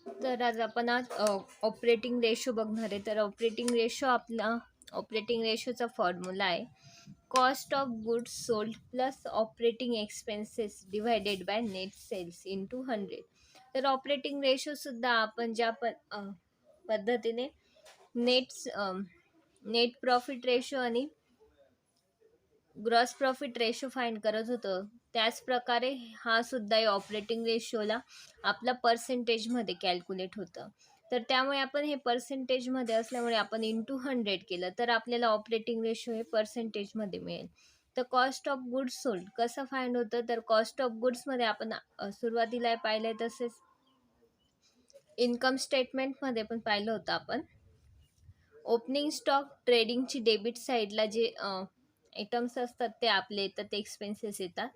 तर आज operating ratio बघणार आहे. तर ऑपरेटिंग रेशोचा फॉर्म्युला आहे cost of goods sold plus operating expenses divided by net sales into 100. तर ऑपरेटिंग रेशो सुद्धा आपण पद्धतीने नेट नेट प्रॉफिट रेशो आणि ग्रॉस प्रॉफिट रेशो फाइंड करत होतो, त्याच प्रकारे हा सुद्धा ऑपरेटिंग रेशोला आपला पर्सेंटेजमध्ये कॅल्क्युलेट होतं. तर त्यामुळे आपण हे पर्सेंटेजमध्ये असल्यामुळे आपण इंटू 100 केलं तर आपल्याला ऑपरेटिंग रेशो हे पर्सेंटेजमध्ये मिळेल. तर कॉस्ट ऑफ गुड्स सोल्ड कसं फाइंड होतं, तर कॉस्ट ऑफ गुड्समध्ये आपण सुरुवातीला पाहिलं तसेच इन्कम स्टेटमेंटमध्ये पण पाहिलं होतं आपण. ओपनिंग स्टॉक ट्रेडिंगची डेबिट साईडला जे आयटम्स असतात ते आपले येतात, ते एक्सपेन्सेस येतात.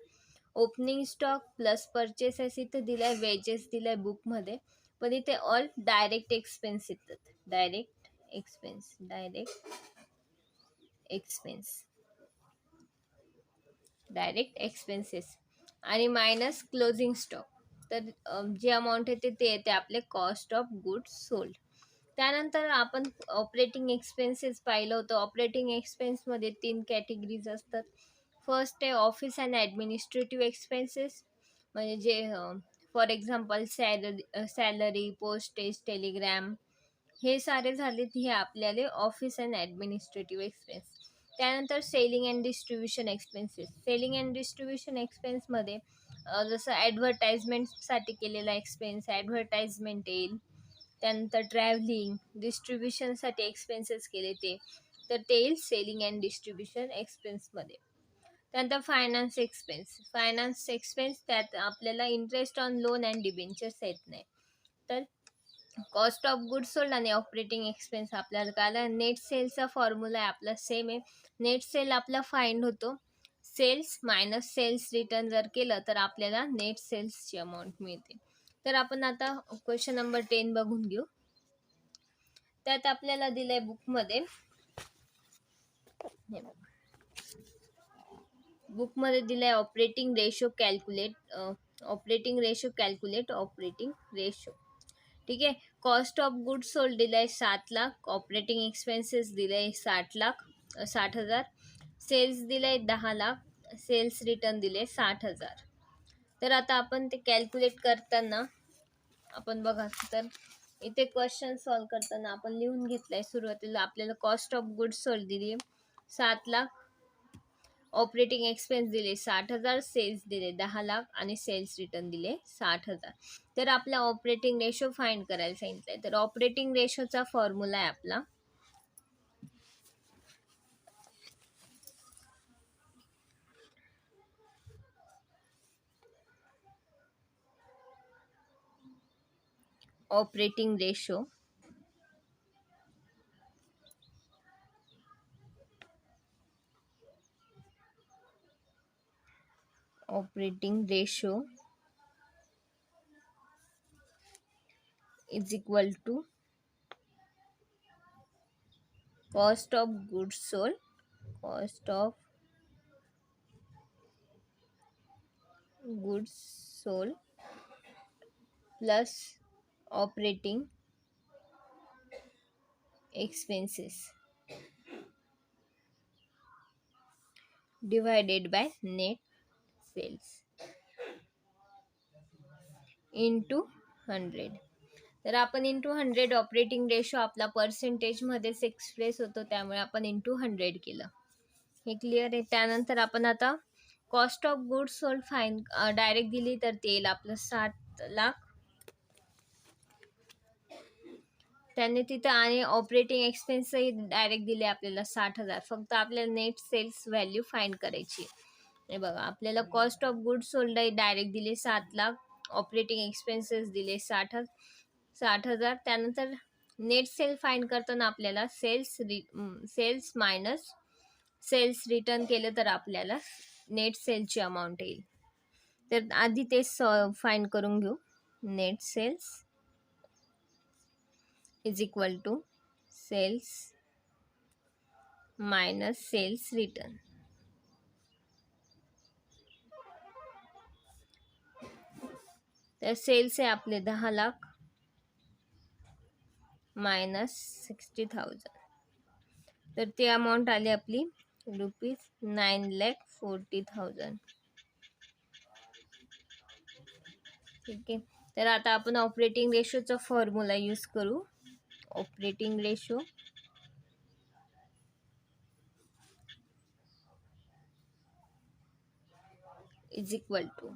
ओपनिंग स्टॉक प्लस परचेसेस इथं दिलाय, वेजेस दिलाय बुकमध्ये, पण इथे ऑल डायरेक्ट एक्सपेन्स येतात. डायरेक्ट एक्सपेन्स डायरेक्ट एक्सपेन्सेस आणि मायनस क्लोजिंग स्टॉक. तर जे अमाऊंट येते ते येते आपले कॉस्ट ऑफ गुड्स सोल्ड. त्यानंतर आपण ऑपरेटिंग एक्सपेन्सेस पाहिलं होतं. ऑपरेटिंग एक्सपेन्समध्ये 3 कॅटेगरीज असतात. फर्स्ट आहे ऑफिस अँड ॲडमिनिस्ट्रेटिव्ह एक्सपेन्सेस, म्हणजे जे for example salary, postage, telegram, हे सारे झालेत हे आपल्याला ऑफिस अँड ॲडमिनिस्ट्रेटिव्ह एक्सपेन्स. त्यानंतर selling and distribution expenses. Selling and distribution एक्सपेन्समध्ये जसं ॲडव्हर्टाइजमेंटसाठी केलेला एक्सपेन्स ॲडव्हर्टाइजमेंट येईल. त्यानंतर ट्रॅव्हलिंग, डिस्ट्रीब्युशनसाठी एक्सपेन्सेस केले तर ते येईल सेलिंग अँड डिस्ट्रीब्युशन एक्सपेन्समध्ये. त्यानंतर फायनान्स एक्सपेन्स त्यात आपल्याला interest on loan and debentures येत नाही. तर कॉस्ट ऑफ गुड्स सोल्ड आणि ऑपरेटिंग एक्सपेन्स आपल्याला कळाला. नेट सेलचा फॉर्म्युला आहे आपला सेम आहे. नेट सेल आपला फाइंड होतो सेल्स मायनस सेल्स रिटर्न जर केलं तर आपल्याला नेट सेल्सची अमाऊंट मिळते. तर आपण आता क्वेश्चन नंबर 10 बघून घेऊ. त्यात आपल्याला दिलंय बुकमध्ये, दिलंय operating ratio calculate operating ratio. ठीक आहे. कॉस्ट ऑफ गुड्स सोल्ड दिलाय 7,00,000, ऑपरेटिंग एक्सपेन्सेस दिलाय 60,000, सेल्स दिलाय 10,00,000, सेल्स रिटर्न दिले 60,000. तर आता आपण ते कॅल्क्युलेट करताना आपण बघा, तर इथे क्वेश्चन सॉल्व करताना आपण लिहून घेतलंय. सुरुवातीला आपल्याला कॉस्ट ऑफ गुड्स सोल्ड दिली 7,00,000, ऑपरेटिंग एक्सपेन्स दिले 60,000, सेल्स दिले 10,00,000 आणि सेल्स रिटर्न दिले 60,000. तर आपला ऑपरेटिंग रेशो फाइंड करायला सांगितलंय. तर ऑपरेटिंग रेशोचा फॉर्म्युला आहे आपला operating ratio is equal to cost of goods sold plus operating expenses divided by net sales into 100. तर आपण इंटू 100 ऑपरेटिंग रेशो आपला पर्सेंटेजमध्येच एक्सप्रेस होतो, त्यामुळे आपण इंटू 100 केलं. हे क्लिअर आहे. त्यानंतर आपण आता cost of goods sold fine direct दिली तर ते येईल आपलं 7,00,000. त्याने तिथं आणि ऑपरेटिंग एक्सपेन्सही डायरेक्ट दिले आपल्याला 60,000. फक्त आपल्याला नेट सेल्स व्हॅल्यू फाइंड करायची. हे बघा, आपल्याला cost of goods sold direct दिले 7,00,000, ऑपरेटिंग एक्सपेन्सेस दिले 60,000. त्यानंतर नेट सेल फाइंड करताना आपल्याला सेल्स मायनस सेल्स रिटर्न केलं तर आपल्याला नेट सेलची अमाऊंट येईल. तर आधी तेच फाइंड करून घेऊ. Net sales is equal to sales minus sales return. तर सेल्स आहे आपले 10,00,000, मायनस 60,000. तर ती अमाऊंट आली आपली ₹9,40,000. ठीक आहे. तर आता आपण ऑपरेटिंग रेशोचा फॉर्म्युला यूज करू. Operating ratio is equal to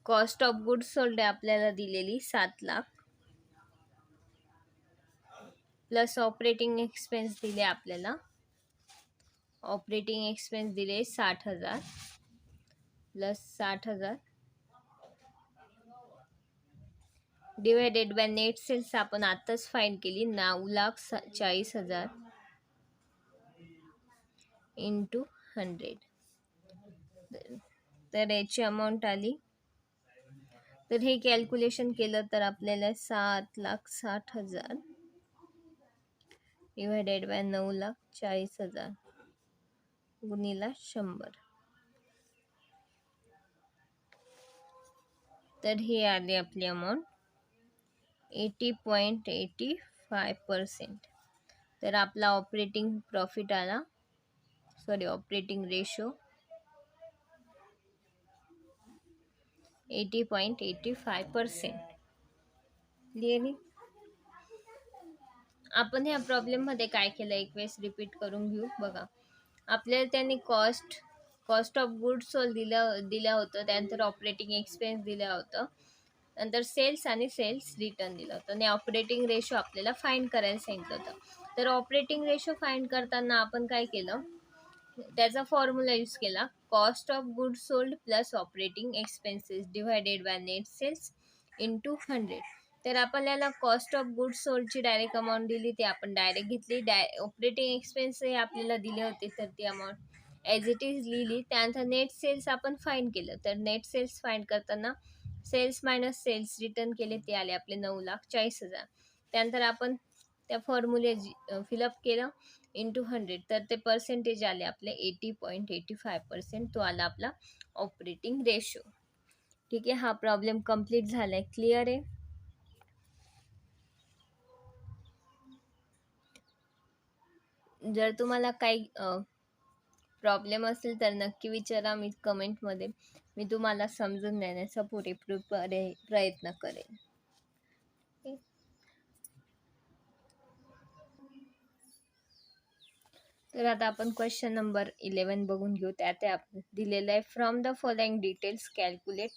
cost of goods sold आपल्याला दिलेली 7,00,000 प्लस ऑपरेटिंग एक्सपेन्स दिले आपल्याला. ऑपरेटिंग एक्सपेन्स दिले 60,000 plus 60,000 divided by net sales आपण आताच फाइंड केली 9,40,000 इंटू 100. तर याची अमाऊंट आली. तर हे कॅल्क्युलेशन केलं तर आपल्याला 7,60,000 डिवायडेड बाय 9,40,000 गुणिला 100. तर ही आली आपली अमाऊंट 80.85%. तर आपला ऑपरेटिंग प्रॉफिट आला, ऑपरेटिंग रेशो 80.85%. क्लिअरली. आपण ह्या प्रॉब्लेम मध्ये काय केलं एक वेळेस रिपीट करून घेऊ. बघा, आपल्याला त्यांनी कॉस्ट ऑफ गुड्स सोल्ड दिलं होतं, त्यानंतर ऑपरेटिंग एक्सपेन्स दिलं होतं, नंतर सेल्स आणि सेल्स रिटर्न दिलं होतं आणि ऑपरेटिंग रेशो आपल्याला फाइंड करायला सांगितलं होतं. तर ऑपरेटिंग रेशो फाइंड करताना आपण काय केलं, त्याचा फॉर्म्युला यूज केला. Cost of goods sold plus operating expenses divided by net sales into 100. तर आपल्याला कॉस्ट ऑफ गुड्स सोल्डची डायरेक्ट अमाऊंट दिली, ती आपण डायरेक्ट घेतली. ऑपरेटिंग एक्सपेन्स हे आपल्याला दिले होते, तर ती अमाऊंट ॲज इट इज लिहिली. त्यानंतर नेट सेल्स आपण फाइंड केलं. तर नेट सेल्स फाइंड करताना सेल्स मायनस सेल्स रिटर्न केले, ते आले आपले 9,40,000. त्यानंतर आपण त्या फॉर्म्युले फिलअप केलं इंटू 100. तर ते पर्सेंटेज आले आपले 80.85%. तो आला आपला ऑपरेटिंग रेशो. ठीक आहे, हा प्रॉब्लेम कम्प्लीट झालाय. क्लिअर आहे. जर तुम्हाला काही प्रॉब्लेम असेल तर नक्की विचारा. मी कमेंटमध्ये मी तुम्हाला समजून देण्याचा पुरेपूर प्रयत्न करेन. तर आता आपण क्वेश्चन नंबर 11 बघून घेऊ. त्यात दिलेलं आहे, from the following details calculate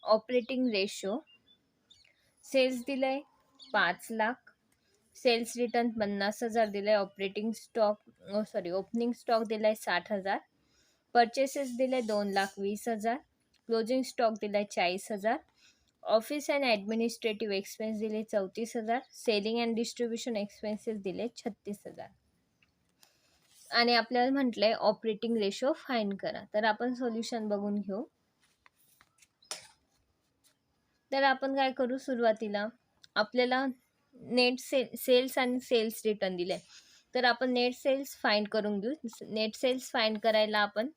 operating ratio. Sales दिलंय 5,00,000, सेल्स रिटर्न 50,000 दिलाय, ऑपरेटिंग ओपनिंग स्टॉक दिलाय 60,000, परचेसेस दिले 2,20,000, क्लोजिंग स्टॉक दिलाय 40,000, ऑफिस अँड ॲडमिनिस्ट्रेटिव्ह एक्सपेन्स दिले 34,000, सेलिंग अँड डिस्ट्रीब्युशन एक्सपेन्सेस दिले 36,000. आणि आपल्याला म्हटलंय ऑपरेटिंग रेशो फाइंड करा. तर आपण सोल्युशन बघून घेऊ. तर आपण काय करू, सुरुवातीला आपल्याला नेट सेल्स आणि सेल्स रिटर्न दिले, तर आपण नेट सेल्स फाइंड करून घेऊ. नेट सेल्स फाइंड करायला आपण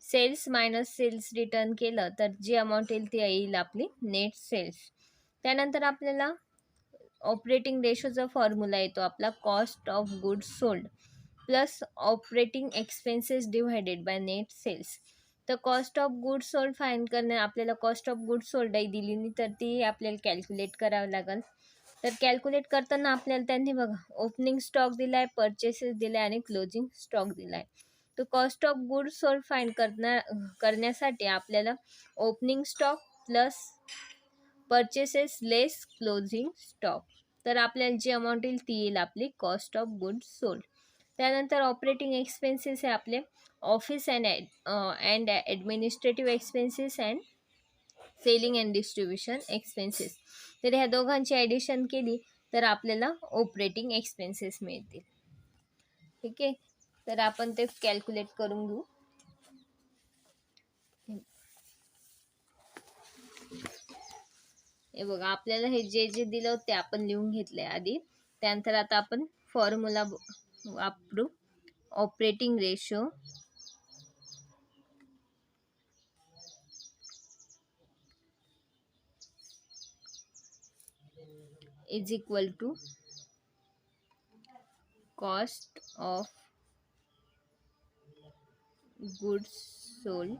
सेल्स मायनस सेल्स रिटर्न केलं तर जी अमाऊंट येईल ती येईल आपली नेट सेल्स. त्यानंतर आपल्याला ऑपरेटिंग रेशोचा फॉर्म्युला येतो आपला cost of goods sold plus operating expenses divided by net sales. तर cost of goods sold find करणे, आपल्याला कॉस्ट ऑफ गुड्स सोल्डही दिली नाही, तर ती आपल्याला कॅल्क्युलेट करावं लागेल. तर कॅल्क्युलेट करताना आपल्याला त्यांनी बघा ओपनिंग स्टॉक दिलाय, परचेसेस दिलाय आणि क्लोजिंग स्टॉक दिलाय. तर cost of goods sold find करण्यासाठी आपल्याला opening stock plus purchases less closing stock, तर आपल्याला जी अमाऊंट येईल ती येईल आपली कॉस्ट ऑफ गुड्स सोल्ड. त्यानंतर ऑपरेटिंग एक्सपेन्सेस हे आपले office and administrative expenses and selling and distribution expenses. तर ह्या दोघांची ॲडिशन केली तर आपल्याला ऑपरेटिंग एक्सपेन्सेस मिळतील. ठीक आहे, तर आपण ते कॅल्क्युलेट करून घेऊ. हे बघा, आपल्याला हे जे जे दिलं ते आपण लिहून घेतलंय आधी. त्यानंतर आता आपण फॉर्म्युला वापरू. Operating ratio is equal to cost of goods sold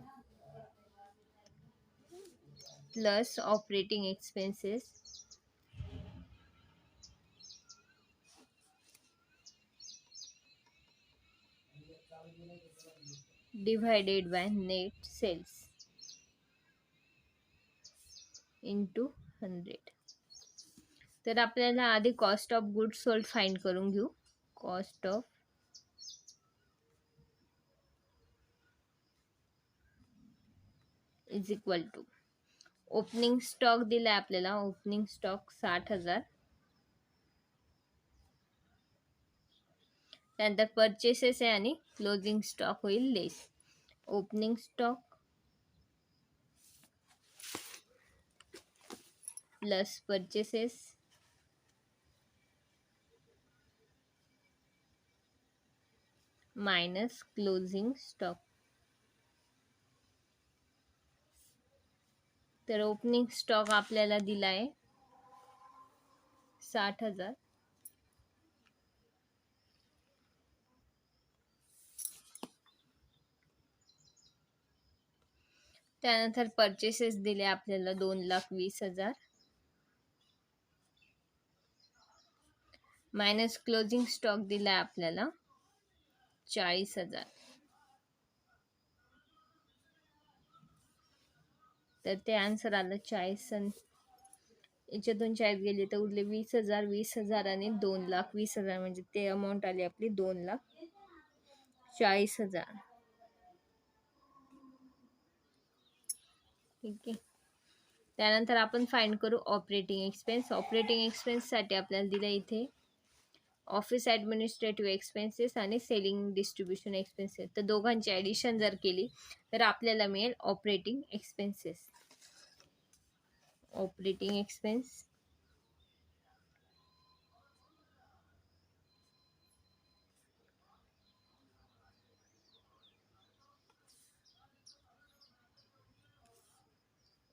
plus operating expenses divided by net sales into 100. तर आपल्याला आधी cost of goods sold find करून घेऊ. Cost of is equal to opening stock दिलाय आपल्याला. Opening stock 60,000. त्यानंतर purchases आहे आणि क्लोजिंग स्टॉक होईल less. Opening stock plus purchases minus closing stock. तर ओपनिंग स्टॉक आपल्याला दिलाय 60,000. त्यानंतर परचेसेस दिले आपल्याला 2,20,000 मायनस क्लोजिंग स्टॉक दिलाय आपल्याला 40,000. तर ते आन्सर आलं 40. याच्यातून 40 गेले तर उरले 20,000. 20,000 आणि 2,20,000 म्हणजे ते अमाऊंट आली आपली 2,40,000. ठीक आहे. त्यानंतर आपण फाइंड करू ऑपरेटिंग एक्सपेन्स. ऑपरेटिंग एक्सपेन्ससाठी आपल्याला दिलं इथे ऑफिस ॲडमिनिस्ट्रेटिव्ह एक्सपेन्सेस आणि सेलिंग डिस्ट्रीब्युशन एक्सपेन्सेस. तर दोघांची ॲडिशन जर केली तर आपल्याला मिळेल operating expenses. Operating expense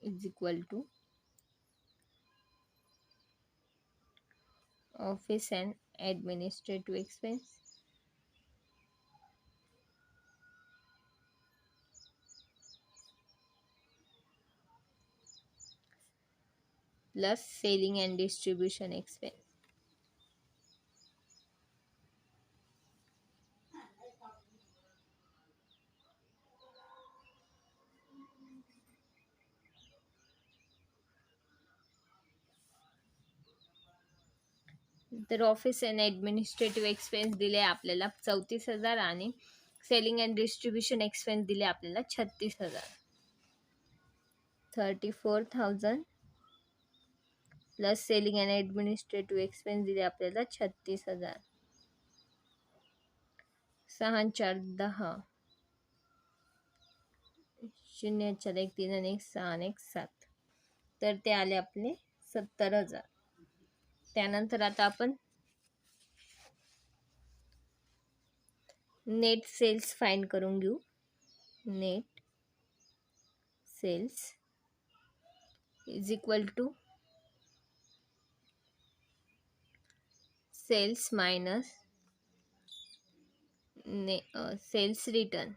is equal to office and administrative expense plus selling and distribution expense. तर ऑफिस अँड ॲडमिनिस्ट्रेटिव्ह एक्सपेन्स दिले आपल्याला 34,000 आणि सेलिंग अँड डिस्ट्रीब्युशन एक्सपेन्स दिले आपल्याला 36,000. 34,000 plus selling and administrative expense दिले आपल्याला 36,000. 6 4 10 0 4 1 3 आणि 1 6 आणि 1 7. तर ते आले आपले 70,000. त्यानंतर आता आपण नेट सेल्स फाइंड करून घेऊ. Net sales is equal to sales minus sales return.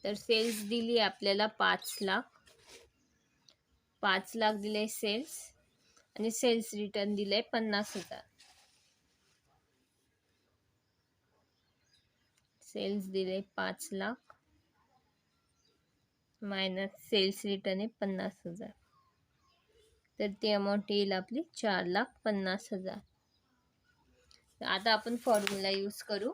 तर सेल्स दिली आपल्याला 5 लाख. 5 लाख दिले सेल्स आणि सेल्स रिटर्न दिले 50,000. सेल्स दिले 5 लाख मायनस सेल्स रिटर्न आहे 50,000. तर ती अमाऊंट येईल आपली 4,50,000. आता आपण फॉर्म्युला यूज करू.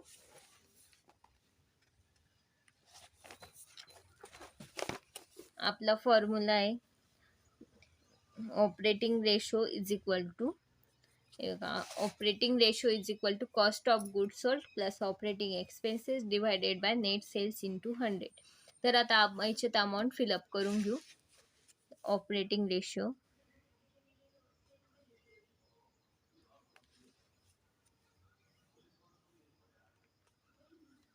आपला फॉर्म्युला आहे operating ratio is equal to cost of goods sold plus operating expenses divided by net sales into 100. तर आता याच्यात अमाऊंट फिलअप करून घेऊ. Operating ratio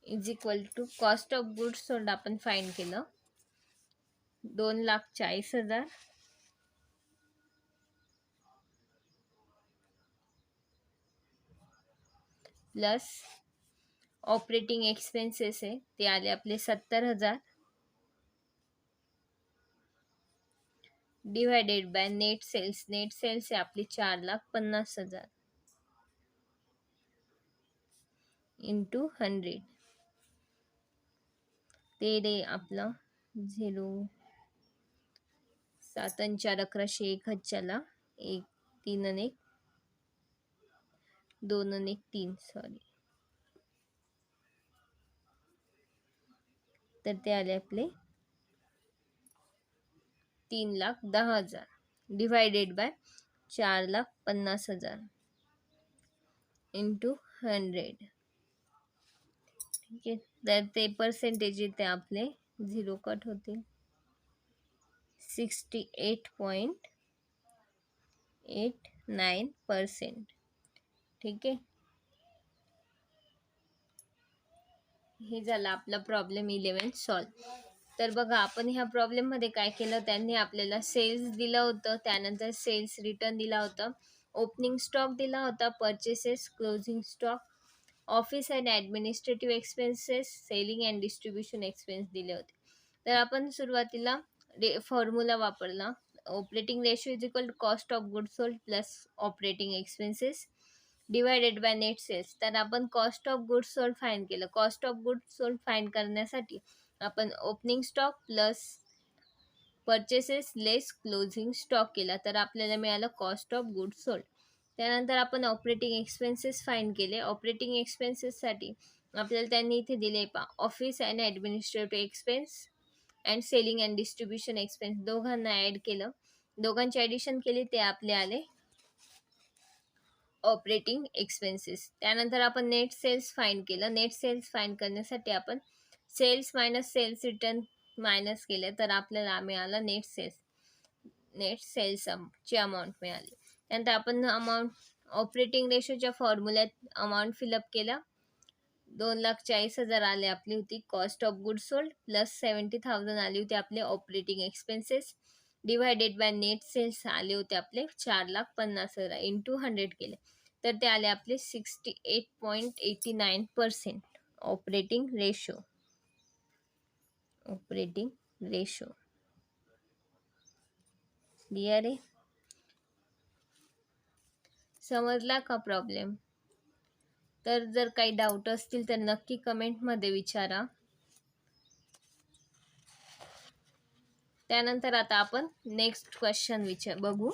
is equal to cost of goods sold आपण find केलं 2,40,000 प्लस ऑपरेटिंग एक्सपेन्सेस आहे ते आले आपले 70,000 डिवायडेड बाय नेट सेल्स आहे आपली 4,50,000 इंटू 100 ते रे आपलं 0 7 आणि 4 1100 1 हजारला 1 3 आणि 1 2 आणि 1 3 सॉरी तर ते आले आपले 3,10,000 डिवायडेड बाय 4,50,000 इंटू 100 ठीक आहे. तर ते पर्सेंटेज इथे आपले 0 कट होतील 68.89%. ठीक आहे. हे झालं आपला प्रॉब्लेम 11 सॉल्व. तर बघा आपण ह्या प्रॉब्लेम मध्ये काय केलं, त्यांनी आपल्याला सेल्स दिलं होतं, त्यानंतर सेल्स रिटर्न दिला होता, ओपनिंग स्टॉक दिला होता, purchases, closing stock, office and administrative expenses, selling and distribution expense दिले होते. तर आपण सुरुवातीला फॉर्म्युला वापरला, operating ratio is equal to cost of good sold plus operating expenses divided by net sales. तर आपण cost of good sold find केलं. Cost of good sold find करण्यासाठी आपण opening stock plus purchases less closing stock केला, तर आपल्याला मिळालं cost of good sold. त्यानंतर आपण ऑपरेटिंग एक्सपेन्सेस फाइंड केले. ऑपरेटिंग एक्सपेन्सेससाठी आपल्याला त्यांनी इथे दिले पा office and administrative expense and selling and distribution expense दोघांना ॲड केलं, दोघांची ॲडिशन केली, ते आपले आले ऑपरेटिंग एक्सपेन्सेस. त्यानंतर आपण नेट सेल्स फाइंड केलं. नेट सेल्स फाइंड करण्यासाठी आपण sales minus sales return minus केले, तर आपल्याला मिळाला नेट सेल्सची अमाऊंट मिळाली. त्यानंतर आपण अमाऊंट ऑपरेटिंग रेशोच्या फॉर्म्युल्यात अमाऊंट फिलअप केला. 2,40,000 आले आपली होती cost of good sold plus 70,000 आली होती आपले operating expenses divided by net sales आले होते आपले 4,50,000 इंटू 100 केले, तर ते आले आपले 68.89% ऑपरेटिंग रेशो. क्लिअर आहे? समजला का प्रॉब्लेम? तर जर काही डाऊट असतील तर नक्की कमेंटमध्ये विचारा. त्यानंतर आता आपण नेक्स्ट क्वेश्चन बघू.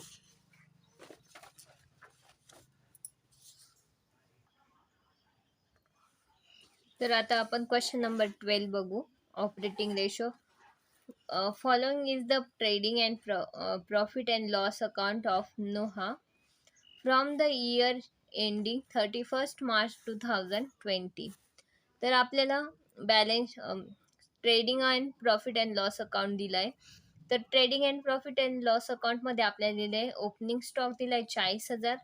तर आता आपण क्वेश्चन नंबर 12 बघू. Operating ratio. Following is the trading and profit and loss account of Noah from the year ending 31 March 2020. तर आपल्याला balance trading and profit and loss account दिलाय. तर ट्रेडिंग अँड प्रॉफिट अँड लॉस अकाउंटमध्ये आपल्याला दिले ओपनिंग स्टॉक दिलाय 40,000,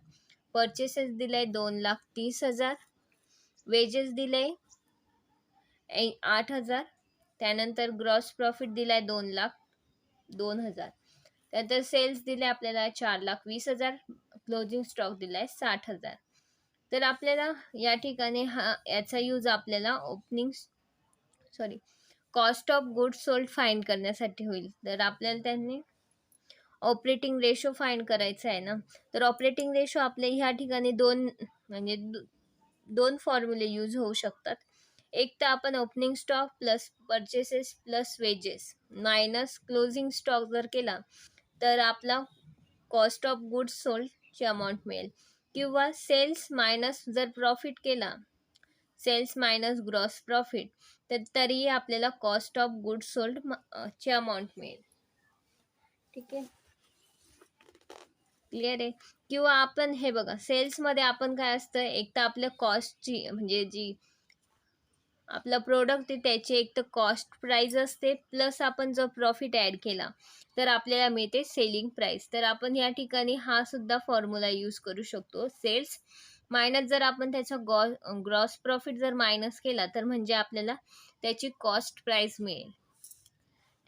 परचेसेस दिलाय 2,30,000, वेजेस दिले 8,000, त्यानंतर ग्रॉस प्रॉफिट दिलाय 2,02,000, त्यानंतर सेल्स दिले आपल्याला 4,20,000, क्लोजिंग स्टॉक दिलाय 60,000. तर आपल्याला या ठिकाणी याचा यूज आपल्याला cost of good sold find करण्यासाठी होईल. तर आपल्याला त्यांनी ऑपरेटिंग रेशो फाइंड करायचा आहे ना. तर ऑपरेटिंग रेशो आपल्या ह्या ठिकाणी दोन फॉर्म्युले यूज होऊ शकतात. एक तर आपण opening stock plus purchases plus wages minus closing stock जर केला तर आपला कॉस्ट ऑफ गुड सोल्डची अमाऊंट मिळेल, किंवा सेल्स मायनस जर प्रॉफिट केला, सेल्स मायनस ग्रॉस प्रॉफिट, तर तरीही आपल्याला कॉस्ट ऑफ गुड सोल्ड ची अमाऊंट मिळेल. ठीक आहे, क्लिअर आहे? किंवा आपण हे बघा, सेल्समध्ये आपण काय असतं, एक तर आपल्या कॉस्टची म्हणजे जी आपला प्रोडक्ट आहे त्याची एक तर कॉस्ट प्राइस असते, प्लस आपण जो प्रॉफिट ॲड केला तर आपल्याला मिळते सेलिंग प्राइस. तर आपण या ठिकाणी हा सुद्धा फॉर्म्युला यूज करू शकतो. सेल्स मायनस जर आपण त्याचा ग्रॉस प्रॉफिट जर मायनस केला तर म्हणजे आपल्याला त्याची कॉस्ट प्राइस मिळेल.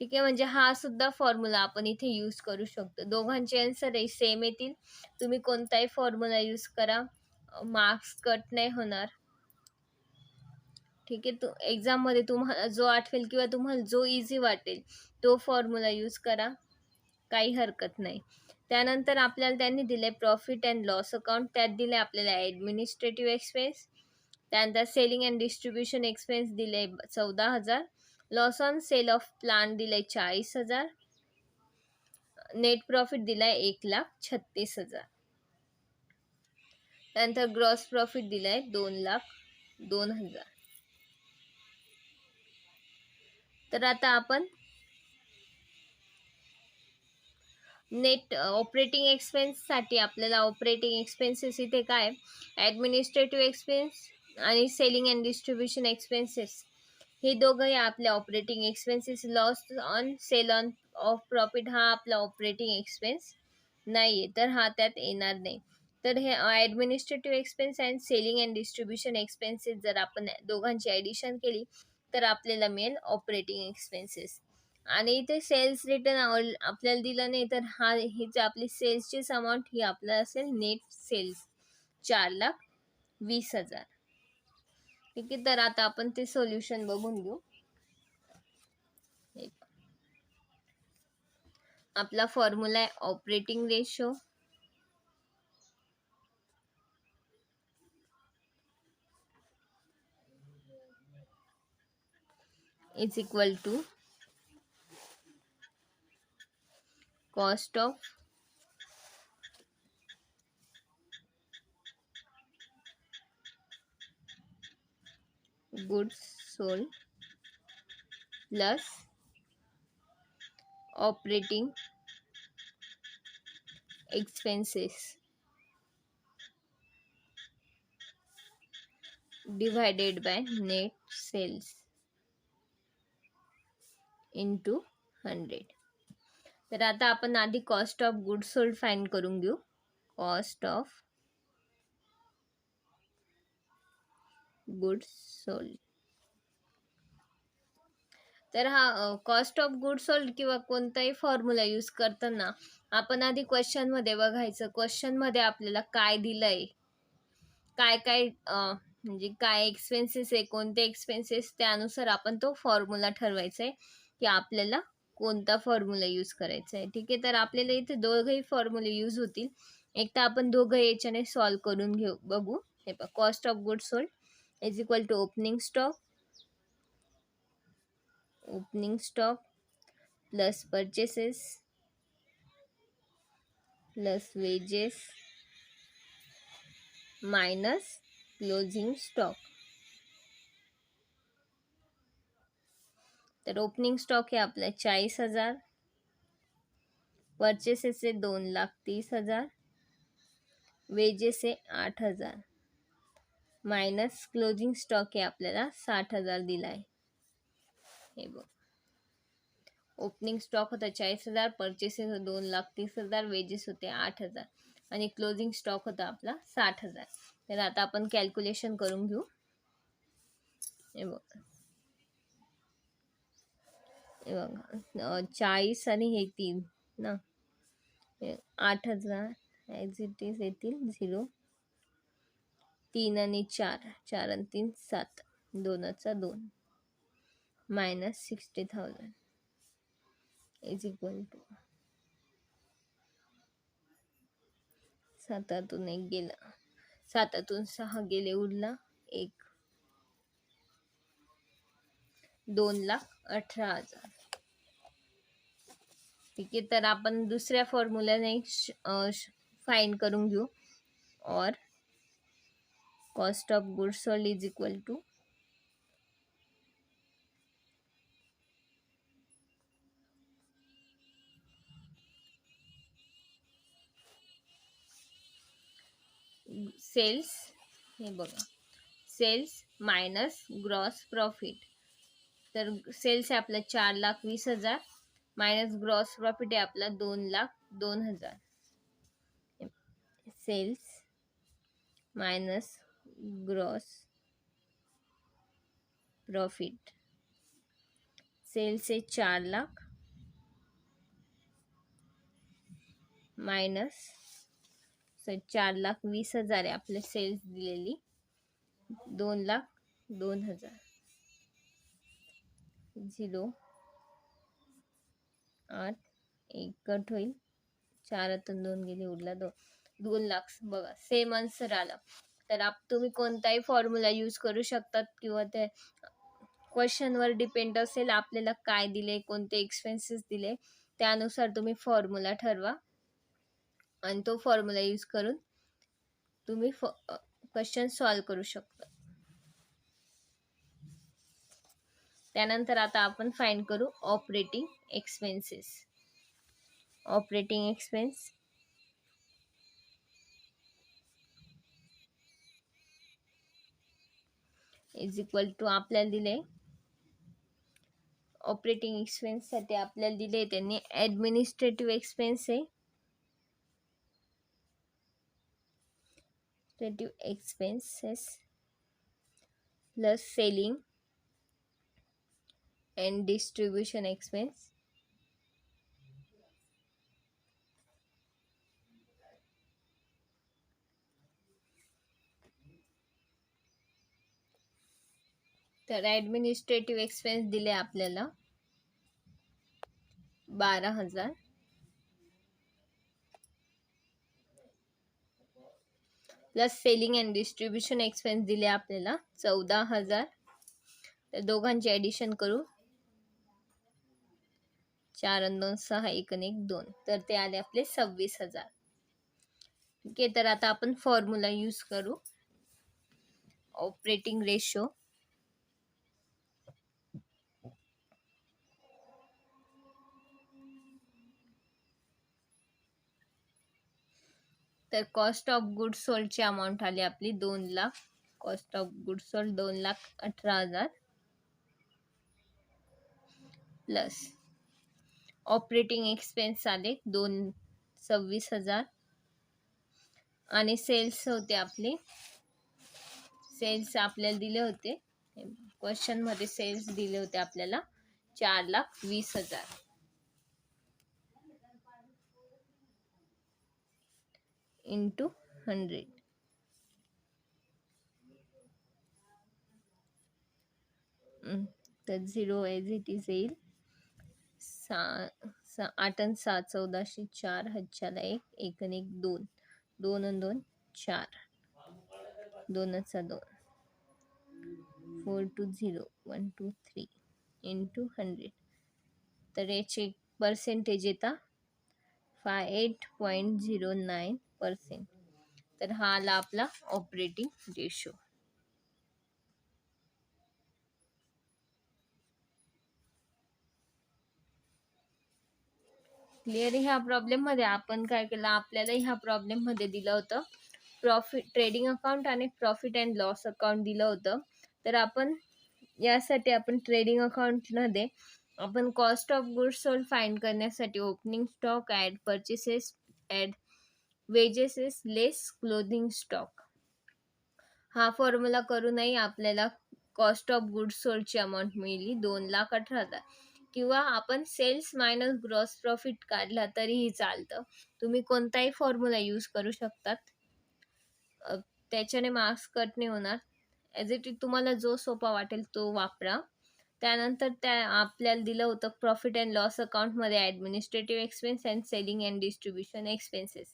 ठीक आहे, म्हणजे हा सुद्धा फॉर्म्युला आपण इथे यूज करू शकतो. दोघांचे आन्सर सेम येतील. तुम्ही कोणताही फॉर्म्युला यूज करा, मार्क्स कट नाही होणार. ठीक आहे. एक्झाममध्ये तुम्हाला जो आठवेल किंवा तुम्हाला जो इझी वाटेल तो फॉर्म्युला यूज करा, काही हरकत नाही. त्यानंतर आपल्याला त्यांनी दिले प्रॉफिट अँड लॉस अकाउंट, त्यात दिले आपल्याला ॲडमिनिस्ट्रेटिव्ह एक्सपेन्स. त्यानंतर सेलिंग अँड डिस्ट्रीब्युशन एक्सपेन्स दिले 14,000. Loss on sale of plant दिले 40,000. नेट प्रॉफिट दिलाय 1,36,000. त्यानंतर ग्रॉस प्रॉफिट दिलाय 2,02,000. तर आता आपण नेट ऑपरेटिंग एक्सपेन्ससाठी आपल्याला ऑपरेटिंग एक्सपेन्सेस इथे काय, ॲडमिनिस्ट्रेटिव्ह एक्सपेन्स आणि सेलिंग अँड डिस्ट्रीब्युशन एक्सपेन्सेस हे दोघंही आपल्या operating expenses. Loss on sale on of profit हा आपला ऑपरेटिंग एक्सपेन्स नाही आहे, तर हा त्यात येणार नाही. तर हे administrative expense and selling and distribution expenses जर आपण दोघांची ॲडिशन केली तर आपल्याला मिळेल ऑपरेटिंग एक्सपेन्सेस. आणि इथे सेल्स रिटर्न आपल्याला दिलं नाही, तर ही जी आपली सेल्सची अमाऊंट ही आपल्याला असेल नेट सेल्स 4,20,000. ठीक आहे. तर आता आपण ते सोल्युशन बघून घेऊ. आपला फॉर्म्युला आहे operating ratio is equal to cost of goods sold plus operating expenses divided by net sales into 100. तर आता आपण आधी cost of goods sold find करून घेऊ. Cost of goods sold. तर हा कॉस्ट ऑफ गुड्स सोल्ड किंवा कोणताही फॉर्म्युला यूज करताना आपण आधी क्वेश्चनमध्ये बघायचं, क्वेश्चनमध्ये आपल्याला काय दिलंय, काय काय म्हणजे काय एक्सपेन्सेस आहे, कोणते एक्सपेन्सेस, त्यानुसार आपण तो फॉर्म्युला ठरवायचा आहे की आपल्याला कोणता फॉर्म्युला यूज करायचा आहे. ठीक आहे. तर आपल्याला इथे दोघंही फॉर्म्युले यूज होतील. एक तर आपण दोघं याच्याने सॉल्व करून घेऊ बघू. हे पहा, cost of goods sold is equal to opening stock plus purchases plus wages minus closing stock. तर ओपनिंग स्टॉक आहे आपला 40,000, परचेसेस आहे 2,30,000, वेजेस आहे 8,000 मायनस क्लोजिंग स्टॉक आहे आपल्याला 60,000 दिलाय. हे बघ, ओपनिंग स्टॉक होता 40,000, परचेसेस 2,30,000, वेजेस होते 8,000 आणि क्लोजिंग स्टॉक होता आपला 60,000. तर आता आपण कॅल्क्युलेशन करून घेऊ. हे बघ, 40 आणि हे 3 ना, 8,000 ॲज इट इज येतील 0. 3 आणि 4, 4 आणि 3 7, 2चा 2 मायनस 60,000 इज इक्वल टू 7तून 1 गेला, 7तून 6 गेले, उरला 1, 2,18,000. ठीक आहे. तर आपण दुसऱ्या फॉर्म्युल्याने फाइंड करून घेऊ. और cost of goods sold is equal to sales. हे बघा, सेल्स मायनस ग्रॉस प्रॉफिट. तर सेल्स आहे आपला 4,20,000 मायनस ग्रॉस प्रॉफिट आहे आपला 2,02,000. Sales minus gross profit. Sales आहे 4,00,000 मायनस 4,20,000 आहे आपले सेल्स दिलेली 2,02,000. 08 एक कट होईल, 4 2 गेले, उरला 2 लाख. बघा सेम आन्सर आला. तर तुम्ही कोणताही फॉर्म्युला यूज करू शकतात किंवा ते क्वेश्चनवर डिपेंड असेल आपल्याला काय दिले, कोणते एक्सपेन्सेस दिले, त्यानुसार तुम्ही फॉर्म्युला ठरवा आणि तो फॉर्म्युला यूज करून तुम्ही क्वेश्चन सॉल्व करू शकता. त्यानंतर आता आपण फाइंड करू operating expenses. Operating expense is equal to आपल्याला दिले ऑपरेटिंग एक्सपेन्स साठी आपल्याला दिले त्यांनी ॲडमिनिस्ट्रेटिव्ह एक्सपेन्स आहे, expenses plus selling and distribution expense तर ॲडमिनिस्ट्रेटिव्ह एक्सपेन्स दिले आपल्याला 12,000 plus selling and distribution expense दिले आपल्याला 14,000. तर दोघांचे ॲडिशन करू, 4 आणि 2 6, 1 आणि 1 2, तर ते आले आपले 26,000. ठीक आहे. तर आता आपण फॉर्म्युला यूज करू ऑपरेटिंग रेशो. तर कॉस्ट ऑफ गुड सोल्डची अमाऊंट आली आपली 2 lakh. Cost of good sold 2,18,000 plus operating expense आले 26,000 आणि सेल्स होते आपले, सेल्स आपल्याला दिले होते क्वेश्चन मध्ये, सेल्स दिले होते आपल्याला 4,20,000 इंटू 100. तर 0 एज इट इज येईल. 8 आणि 6 14, 4 हातच्याला 1, 1 आणि 1 2, 2 आणि 2 4, 2 2, 4 2 0 1 2 3 इंटू 100. तर याचे पर्सेंटेज येतात 58.09%. तर हा आला आपला ऑपरेटिंग रेशो. क्लिअर. ह्या प्रॉब्लेम मध्ये आपण काय केलं, आपल्याला ह्या प्रॉब्लेम मध्ये दिलं होतं प्रॉफिट ट्रेडिंग अकाउंट आणि प्रॉफिट अँड लॉस अकाउंट दिलं होतं. तर आपण यासाठी आपण ट्रेडिंग अकाउंट मध्ये आपण cost of goods sold find करण्यासाठी opening stock add purchases add wages less closing stock हा फॉर्म्युला करूनही आपल्याला कॉस्ट ऑफ गुड्स सोल्डची अमाऊंट मिळाली 2,18,000. किंवा आपण सेल्स मायनस ग्रॉस प्रॉफिट काढला तरीही चालतं. तुम्ही कोणताही फॉर्म्युला यूज करू शकतात, त्याच्याने मार्क्स कट नाही होणार. ॲज इट इज तुम्हाला जो सोपा वाटेल तो वापरा. त्यानंतर आपल्याला दिलं होतं प्रॉफिट अँड लॉस अकाउंटमध्ये administrative expense and selling and distribution expenses.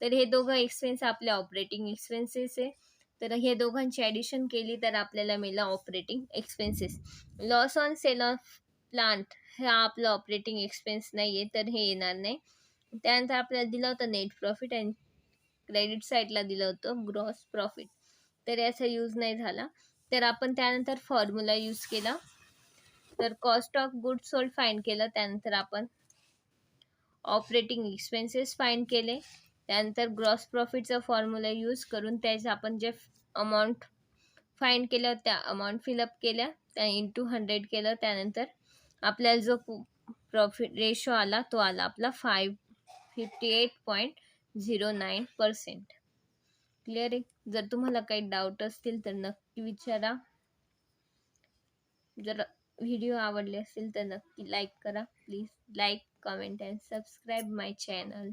तर हे दोघं एक्सपेन्स आपले ऑपरेटिंग एक्सपेन्सेस आहे. तर हे दोघांची ॲडिशन केली तर आपल्याला मिळालं operating expenses. Loss on sale of plant हा आपला ऑपरेटिंग एक्सपेन्स नाही आहे, तर हे येणार नाही. त्यानंतर आपल्याला दिलं होतं नेट प्रॉफिट अँड क्रेडिट साईडला दिलं होतं ग्रॉस प्रॉफिट, तर याचा यूज नाही झाला. तर आपण त्यानंतर फॉर्म्युला यूज केला. तर cost of good sold find केलं, त्यानंतर आपण ऑपरेटिंग एक्सपेन्सेस फाइंड केले, त्यानंतर ग्रॉस प्रॉफिटचा फॉर्म्युला यूज करून त्याचं आपण जे अमाऊंट फाइंड केलं त्या अमाऊंट फिलअप केल्या, त्या इंटू 100 केलं. त्यानंतर आपल्याला जो प्रॉफिट रेशो आला तो आला आपला 58.09%. क्लिअर आहे. जर तुम्हाला काही डाऊट असतील तर नक्की विचारा. जर व्हिडिओ आवडले असेल तर नक्की लाईक करा. Please like, comment and subscribe my channel.